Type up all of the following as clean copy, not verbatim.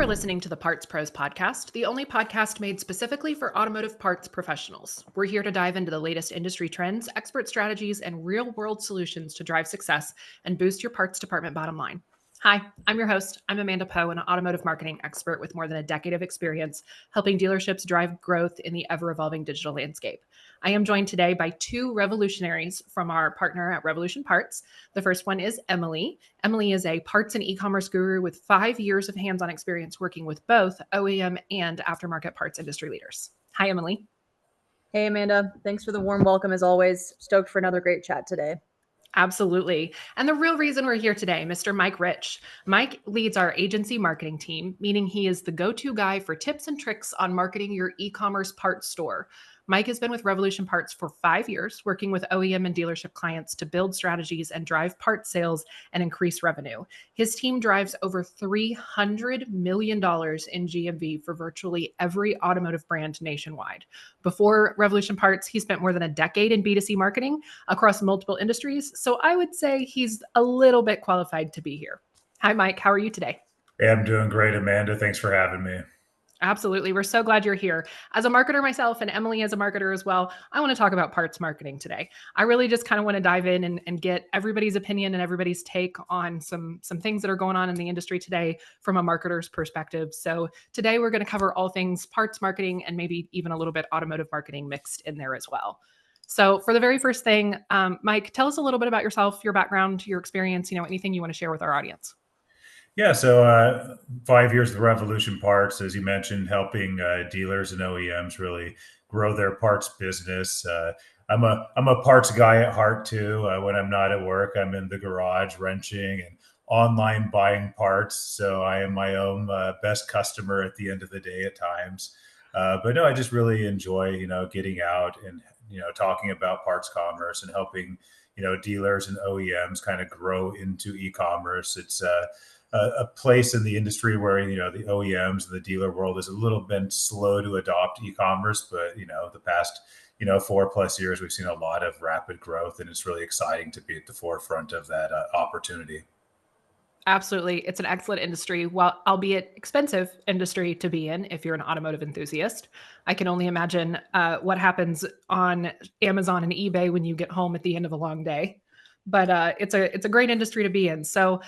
are listening to the Parts Pros podcast, the only podcast made specifically for automotive parts professionals. We're here to dive into the latest industry trends, expert strategies, and real-world solutions to drive success and boost your parts department bottom line. Hi, I'm your host. I'm Amanda Poe, an automotive marketing expert with more than a decade of experience helping dealerships drive growth in the ever-evolving digital landscape. I am joined today by two revolutionaries from our partner at Revolution Parts. The first one is Emily. Emily is a parts and e-commerce guru with 5 years of hands-on experience working with both OEM and aftermarket parts industry leaders. Hi, Emily. Hey, Amanda. Thanks for the warm welcome as always. Stoked for another great chat today. Absolutely. And the real reason we're here today, Mr. Mike Rich. Mike leads our agency marketing team, meaning he is the go-to guy for tips and tricks on marketing your e-commerce parts store. Mike has been with Revolution Parts for 5 years, working with OEM and dealership clients to build strategies and drive part sales and increase revenue. His team drives over $300 million in GMV for virtually every automotive brand nationwide. Before Revolution Parts, he spent more than a decade in B2C marketing across multiple industries. So I would say he's a little bit qualified to be here. Hi, Mike. How are you today? Hey, I'm doing great, Amanda. Thanks for having me. Absolutely. We're so glad you're here. As a marketer myself and Emily as a marketer as well, I want to talk about parts marketing today. I really just kind of want to dive in and get everybody's opinion and everybody's take on some things that are going on in the industry today from a marketer's perspective. So today we're going to cover all things parts marketing and maybe even a little bit automotive marketing mixed in there as well. So for the very first thing, Mike, tell us a little bit about yourself, your background, your experience, anything you want to share with our audience. Yeah, so 5 years with Revolution Parts, as you mentioned, helping dealers and OEMs really grow their parts business. I'm a parts guy at heart too. When I'm not at work, I'm in the garage wrenching and online buying parts. So I am my own best customer at the end of the day at times. But no, I just really enjoy, getting out and, talking about parts commerce and helping, dealers and OEMs kind of grow into e-commerce. It's a place in the industry where the OEMs and the dealer world is a little bit slow to adopt e-commerce, but the past 4+ years we've seen a lot of rapid growth, and it's really exciting to be at the forefront of that opportunity. Absolutely. It's an excellent industry, well, albeit expensive industry to be in if you're an automotive enthusiast. I can only imagine what happens on Amazon and eBay when you get home at the end of a long day. But it's a great industry to be in. So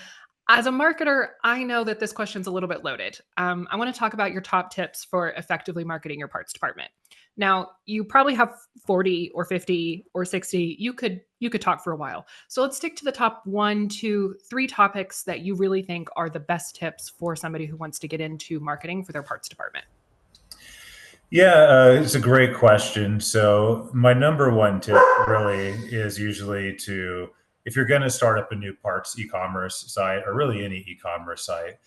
as a marketer, I know that this question's a little bit loaded. I want to talk about your top tips for effectively marketing your parts department. Now, you probably have 40 or 50 or 60. You could talk for a while. So let's stick to the top 1, 2, 3 topics that you really think are the best tips for somebody who wants to get into marketing for their parts department. Yeah, it's a great question. So my number one tip really is usually if you're going to start up a new parts e-commerce site, or really any e-commerce site,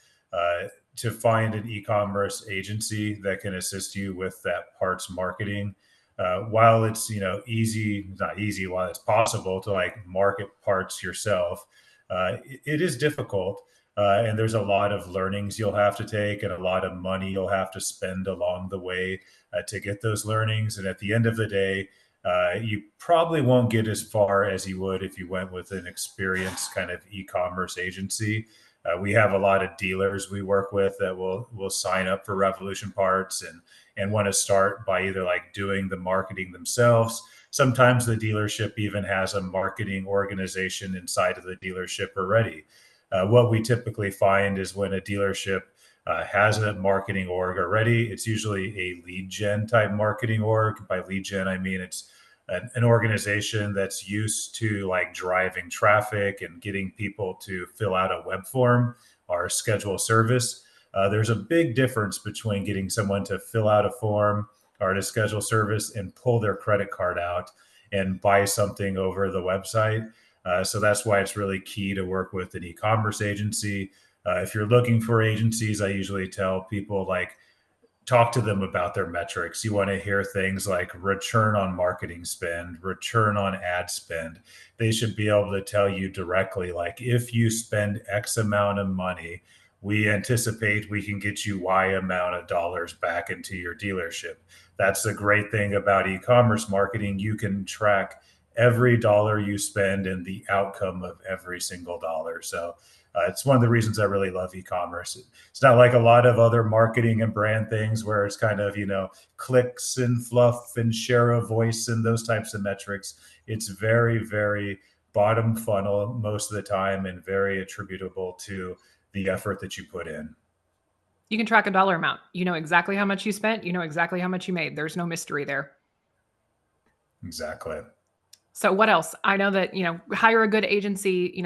to find an e-commerce agency that can assist you with that parts marketing. While it's not easy, while it's possible to market parts yourself, it is difficult. And there's a lot of learnings you'll have to take and a lot of money you'll have to spend along the way to get those learnings. And at the end of the day, you probably won't get as far as you would if you went with an experienced kind of e-commerce agency. We have a lot of dealers we work with that will sign up for Revolution Parts and want to start by either doing the marketing themselves. Sometimes the dealership even has a marketing organization inside of the dealership already. What we typically find is when a dealership has a marketing org already, it's usually a lead gen type marketing org. By lead gen, I mean it's an organization that's used to driving traffic and getting people to fill out a web form or schedule service. There's a big difference between getting someone to fill out a form or to schedule service and pull their credit card out and buy something over the website. So that's why it's really key to work with an e-commerce agency. If you're looking for agencies, I usually tell people talk to them about their metrics. You want to hear things like return on marketing spend, return on ad spend. They should be able to tell you directly, if you spend X amount of money, we anticipate we can get you Y amount of dollars back into your dealership. That's the great thing about e-commerce marketing. You can track every dollar you spend and the outcome of every single dollar. So It's one of the reasons I really love e-commerce. It's not like a lot of other marketing and brand things where it's kind of, clicks and fluff and share of voice and those types of metrics. It's very, very bottom funnel most of the time and very attributable to the effort that you put in. You can track a dollar amount. You know exactly how much you spent. You know exactly how much you made. There's no mystery there. Exactly. So what else? I know that, hire a good agency,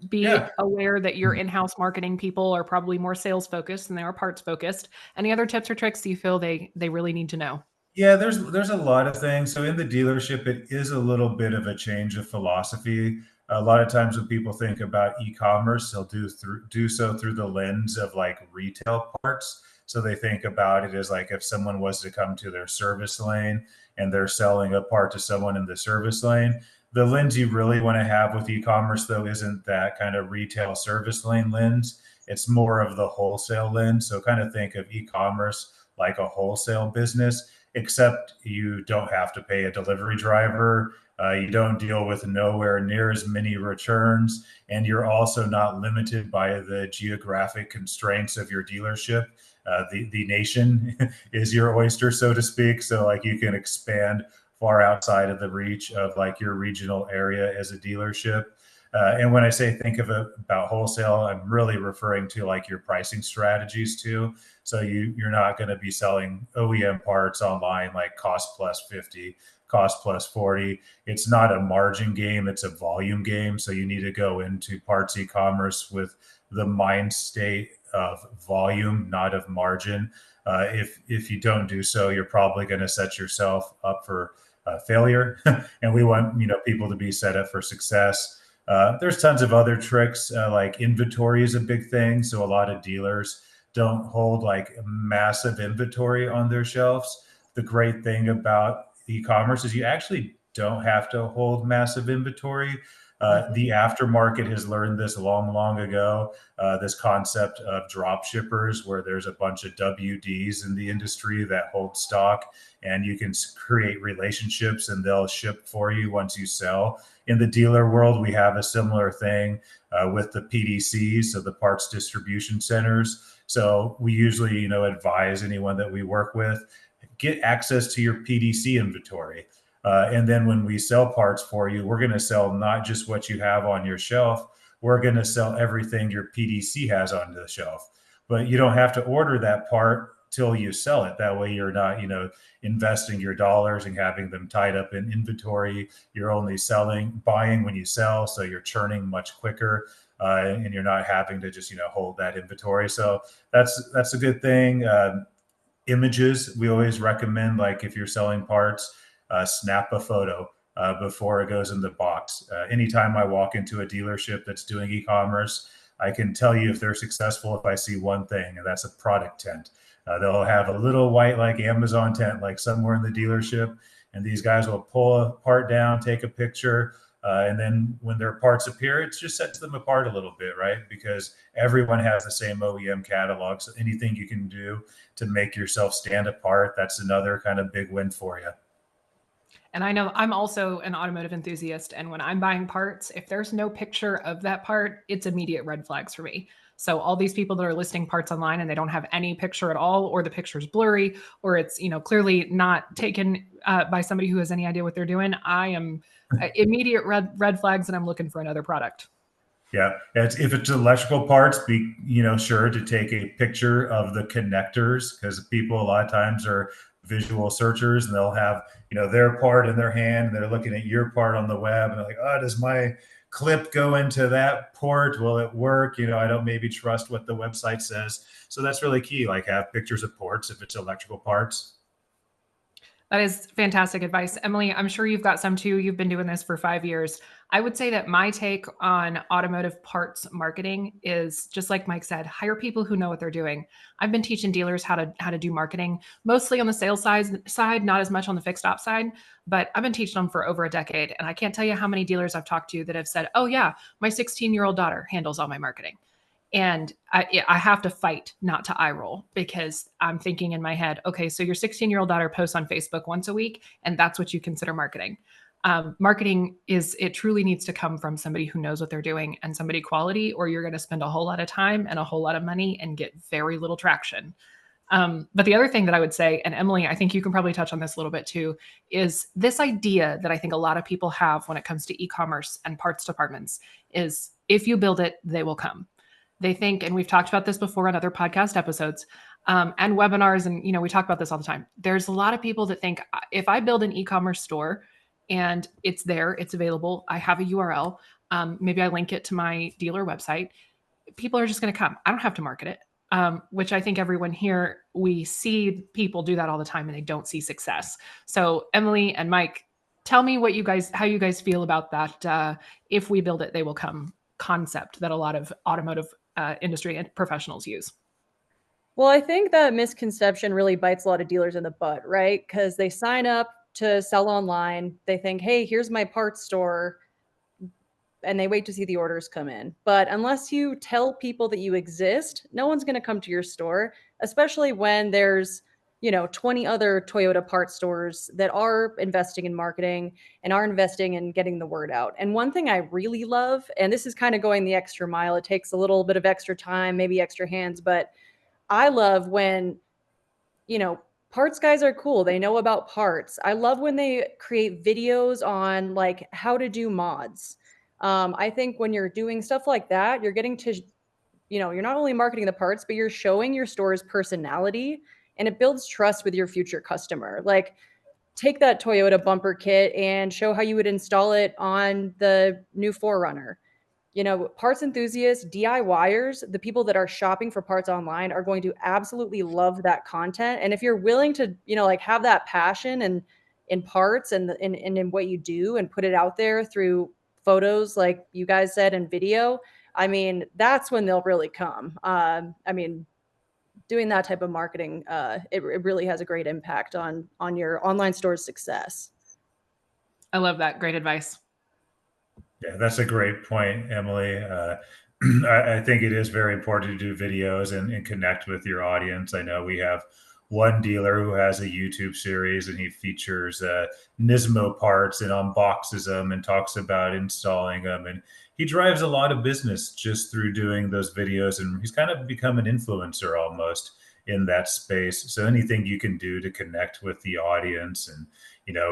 be Yeah. aware that your in-house marketing people are probably more sales focused than they are parts focused. Any other tips or tricks you feel they really need to know? Yeah, there's a lot of things. So in the dealership, it is a little bit of a change of philosophy. A lot of times when people think about e-commerce, they'll do so through the lens of like retail parts. So they think about it as like if someone was to come to their service lane and they're selling a part to someone in the service lane. The lens you really want to have with e-commerce though isn't that kind of retail service lane lens. It's more of the wholesale lens. So kind of think of e-commerce like a wholesale business, except you don't have to pay a delivery driver. You don't deal with nowhere near as many returns, and you're also not limited by the geographic constraints of your dealership. The nation is your oyster, so to speak. So like you can expand far outside of the reach of like your regional area as a dealership. And when I say think of it about wholesale, I'm really referring to like your pricing strategies too. So you're not going to be selling OEM parts online like cost plus 50, cost plus 40. It's not a margin game, it's a volume game. So you need to go into parts e-commerce with the mind state of volume, not of margin. If you don't do so, you're probably going to set yourself up for failure. And we want people to be set up for success. There's tons of other tricks, like inventory is a big thing. So a lot of dealers don't hold like massive inventory on their shelves. The great thing about e-commerce is you actually don't have to hold massive inventory. The aftermarket has learned this long, long ago. This concept of drop shippers, where there's a bunch of WDs in the industry that hold stock, and you can create relationships, and they'll ship for you once you sell. In the dealer world, we have a similar thing with the PDCs, so the parts distribution centers. So we usually, advise anyone that we work with, get access to your PDC inventory. And then when we sell parts for you, we're going to sell not just what you have on your shelf, we're going to sell everything your PDC has on the shelf. But you don't have to order that part till you sell it. That way you're not, investing your dollars and having them tied up in inventory. You're only buying when you sell. So you're churning much quicker. And you're not having to just hold that inventory. So that's a good thing. Images, we always recommend, like if you're selling parts, snap a photo before it goes in the box. Anytime I walk into a dealership that's doing e-commerce, I can tell you if they're successful if I see one thing, and that's a product tent. They'll have a little white like Amazon tent like somewhere in the dealership, and these guys will pull a part down, take a picture, and then when their parts appear, it just sets them apart a little bit, right? Because everyone has the same OEM catalog. So anything you can do to make yourself stand apart, that's another kind of big win for you. And I know I'm also an automotive enthusiast. And when I'm buying parts, if there's no picture of that part, it's immediate red flags for me. So all these people that are listing parts online and they don't have any picture at all, or the picture's blurry, or it's clearly not taken by somebody who has any idea what they're doing, I am immediate red flags, and I'm looking for another product. Yeah, if it's electrical parts, be sure to take a picture of the connectors, because people a lot of times are visual searchers and they'll have their part in their hand and they're looking at your part on the web and they're like, oh, does my clip go into that port? Will it work? I don't maybe trust what the website says. So that's really key. Like have pictures of ports if it's electrical parts. That is fantastic advice. Emily, I'm sure you've got some too. You've been doing this for 5 years. I would say that my take on automotive parts marketing is just like Mike said, hire people who know what they're doing. I've been teaching dealers how to do marketing, mostly on the sales side, not as much on the fixed op side, but I've been teaching them for over a decade. And I can't tell you how many dealers I've talked to that have said, oh yeah, my 16-year-old daughter handles all my marketing. And I have to fight not to eye roll, because I'm thinking in my head, okay, so your 16-year-old daughter posts on Facebook once a week, and that's what you consider marketing. Marketing it truly needs to come from somebody who knows what they're doing and somebody quality, or you're going to spend a whole lot of time and a whole lot of money and get very little traction. But the other thing that I would say, and Emily, I think you can probably touch on this a little bit too, is this idea that I think a lot of people have when it comes to e-commerce and parts departments is if you build it, they will come. They think, and we've talked about this before on other podcast episodes, and webinars, and we talk about this all the time. There's a lot of people that think if I build an e-commerce store and it's there, it's available, I have a URL, maybe I link it to my dealer website, people are just going to come. I don't have to market it. Which I think everyone here, we see people do that all the time and they don't see success. So Emily and Mike, tell me how you guys feel about that. If we build it, they will come concept that a lot of automotive industry and professionals use. Well, I think that misconception really bites a lot of dealers in the butt, right? Because they sign up to sell online. They think, hey, here's my parts store, and they wait to see the orders come in. But unless you tell people that you exist, no one's going to come to your store, especially when there's 20 other Toyota parts stores that are investing in marketing and are investing in getting the word out. And one thing I really love, and this is kind of going the extra mile, it takes a little bit of extra time, maybe extra hands, but I love when, parts guys are cool. They know about parts. I love when they create videos on like how to do mods. I think when you're doing stuff like that, you're getting to, you're not only marketing the parts, but you're showing your store's personality, and it builds trust with your future customer. Like, take that Toyota bumper kit and show how you would install it on the new 4Runner. Parts enthusiasts, DIYers, the people that are shopping for parts online are going to absolutely love that content. And if you're willing to, like have that passion and in parts and in what you do and put it out there through photos, like you guys said, and video, I mean, that's when they'll really come. I mean, doing that type of marketing, it really has a great impact on your online store's success. I love that. Great advice. Yeah, that's a great point, Emily. I think it is very important to do videos and connect with your audience. I know we have one dealer who has a YouTube series and he features Nismo parts and unboxes them and talks about installing them. And he drives a lot of business just through doing those videos. And he's kind of become an influencer almost in that space. So anything you can do to connect with the audience and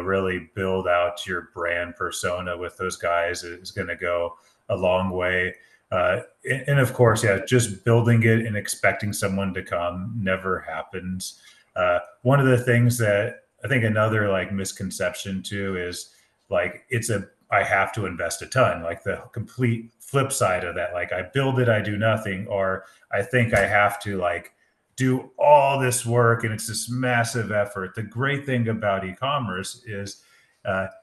really build out your brand persona with those guys is going to go a long way. And of course, yeah, just building it and expecting someone to come never happens. One of the things that I think another like misconception too is like I have to invest a ton, like the complete flip side of that. Like I build it, I do nothing, or I think I have to like do all this work and it's this massive effort. The great thing about e-commerce is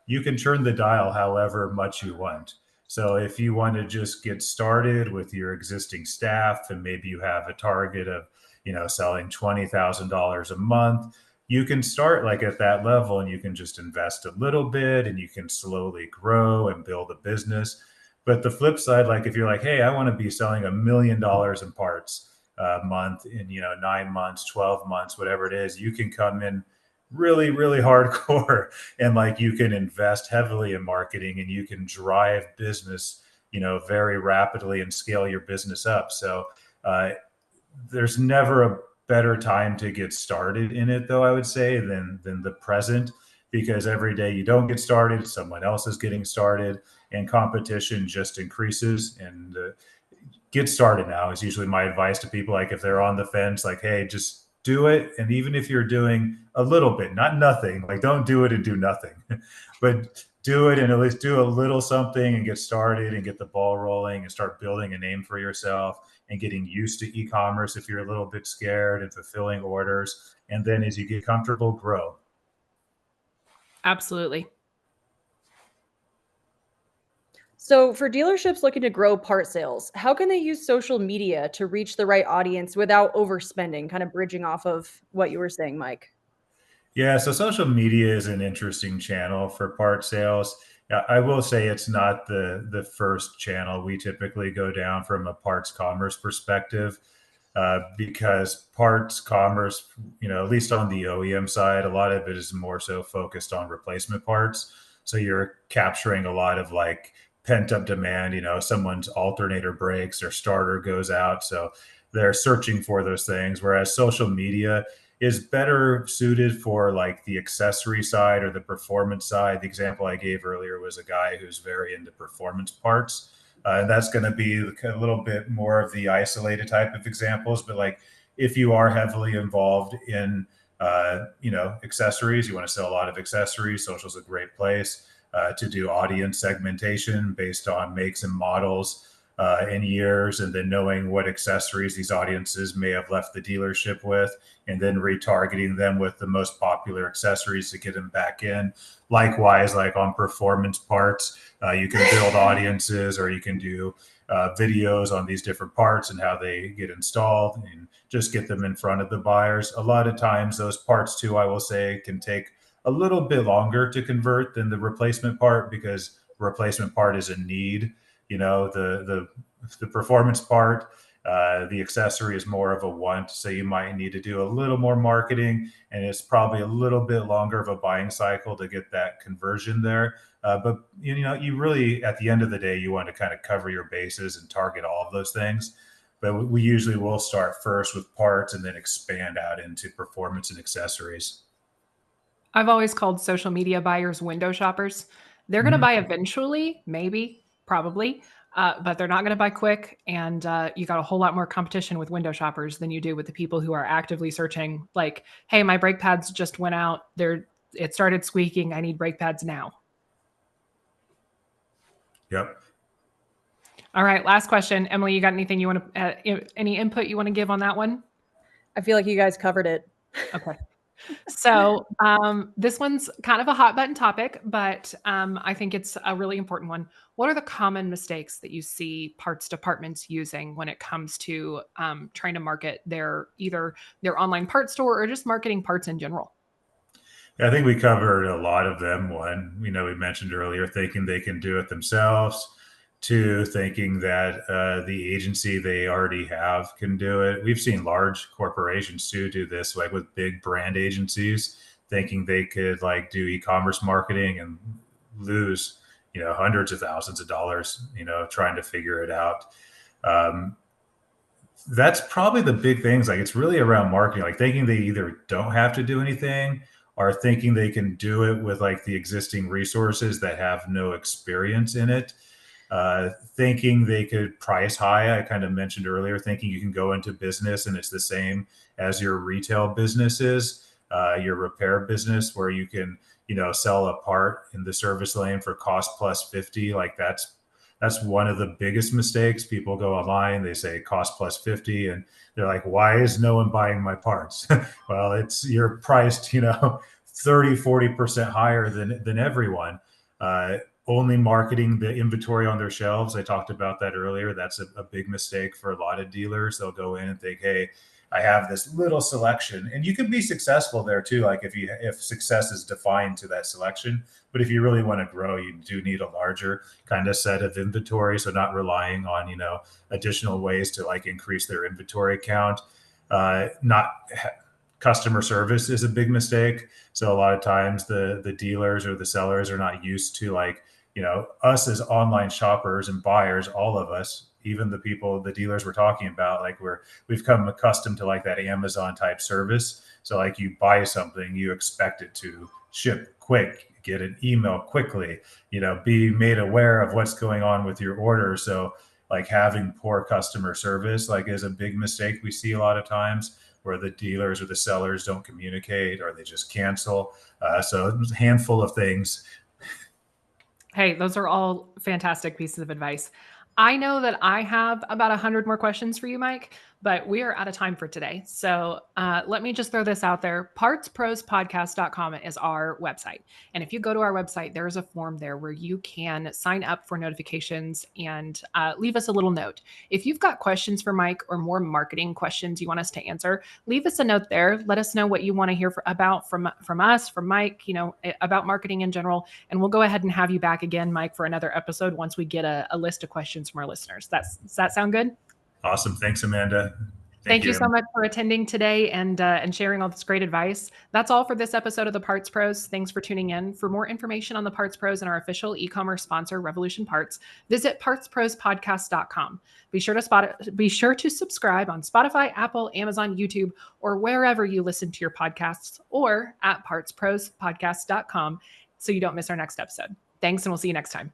you can turn the dial however much you want. So if you want to just get started with your existing staff and maybe you have a target of, selling $20,000 a month, you can start like at that level and you can just invest a little bit and you can slowly grow and build a business. But the flip side, like if you're like, hey, I want to be selling $1 million in parts a month in 9 months, 12 months, whatever it is, you can come in really, really hardcore and like you can invest heavily in marketing and you can drive business, very rapidly and scale your business up. So there's never a better time to get started in it, though, I would say, than the present, because every day you don't get started, someone else is getting started, and competition just increases. And get started now is usually my advice to people. Like if they're on the fence, like, hey, just do it. And even if you're doing a little bit, not nothing, like don't do it and do nothing, but do it and at least do a little something and get started and get the ball rolling and start building a name for yourself and getting used to e-commerce if you're a little bit scared and fulfilling orders. And then as you get comfortable, grow. Absolutely. So for dealerships looking to grow part sales, how can they use social media to reach the right audience without overspending, kind of bridging off of what you were saying, Mike? Yeah, so social media is an interesting channel for part sales. I will say it's not the first channel we typically go down from a parts commerce perspective, because parts commerce, at least on the OEM side, a lot of it is more so focused on replacement parts. So you're capturing a lot of like pent up demand. Someone's alternator breaks, their starter goes out. So they're searching for those things. Whereas social media is better suited for like the accessory side or the performance side. The example I gave earlier was a guy who's very into performance parts. And that's going to be a little bit more of the isolated type of examples. But like if you are heavily involved in, accessories, you want to sell a lot of accessories, social is a great place to do audience segmentation based on makes and models in years, and then knowing what accessories these audiences may have left the dealership with, and then retargeting them with the most popular accessories to get them back in. Likewise, like on performance parts, you can build audiences, or you can do videos on these different parts and how they get installed, and just get them in front of the buyers. A lot of times, those parts too, I will say, can take a little bit longer to convert than the replacement part, because replacement part is a need. The performance part, the accessory is more of a want. So you might need to do a little more marketing, and it's probably a little bit longer of a buying cycle to get that conversion there. But you really, at the end of the day, you want to kind of cover your bases and target all of those things. But we usually will start first with parts and then expand out into performance and accessories. I've always called social media buyers window shoppers. They're going to buy eventually, maybe, probably, but they're not going to buy quick. And you got a whole lot more competition with window shoppers than you do with the people who are actively searching. Like, hey, my brake pads just went out. It started squeaking. I need brake pads now. Yep. All right, last question, Emily. You got anything you want to? Any input you want to give on that one? I feel like you guys covered it. Okay. So this one's kind of a hot button topic, but I think it's a really important one. What are the common mistakes that you see parts departments using when it comes to trying to market either their online parts store or just marketing parts in general? I think we covered a lot of them. One, we mentioned earlier, thinking they can do it themselves. Two, thinking that the agency they already have can do it. We've seen large corporations too do this, like with big brand agencies, thinking they could like do e-commerce marketing and lose, hundreds of thousands of dollars, trying to figure it out. That's probably the big things. Like it's really around marketing, like thinking they either don't have to do anything, or thinking they can do it with like the existing resources that have no experience in it. Thinking they could price high. I kind of mentioned earlier, thinking you can go into business and it's the same as your retail businesses, your repair business, where you can, sell a part in the service lane for cost plus 50. Like that's one of the biggest mistakes. People go online, they say cost plus 50, and they're like, why is no one buying my parts? Well, you're priced, 30, 40% higher than everyone. Only marketing the inventory on their shelves. I talked about that earlier. That's a big mistake for a lot of dealers. They'll go in and think, hey, I have this little selection, and you can be successful there too. Like if success is defined to that selection, but if you really want to grow, you do need a larger kind of set of inventory. So not relying on, additional ways to like increase their inventory count. Not Customer service is a big mistake. So a lot of times the dealers or the sellers are not used to like, us as online shoppers and buyers, all of us, even the dealers we're talking about, like we've come accustomed to like that Amazon type service. So like you buy something, you expect it to ship quick, get an email quickly, be made aware of what's going on with your order. So like having poor customer service like is a big mistake we see a lot of times, where the dealers or the sellers don't communicate, or they just cancel. So a handful of things. Hey, those are all fantastic pieces of advice. I know that I have about 100 more questions for you, Mike, but we are out of time for today. So let me just throw this out there. Partsprospodcast.com is our website. And if you go to our website, there's a form there where you can sign up for notifications and leave us a little note. If you've got questions for Mike or more marketing questions you want us to answer, leave us a note there. Let us know what you want to hear about from us, from Mike, about marketing in general. And we'll go ahead and have you back again, Mike, for another episode once we get a list of questions from our listeners. Does that sound good? Awesome. Thanks, Amanda. Thank you so much for attending today and sharing all this great advice. That's all for this episode of the Parts Pros. Thanks for tuning in. For more information on the Parts Pros and our official e-commerce sponsor, Revolution Parts, visit partsprospodcast.com. Be sure to subscribe on Spotify, Apple, Amazon, YouTube, or wherever you listen to your podcasts, or at partsprospodcast.com so you don't miss our next episode. Thanks, and we'll see you next time.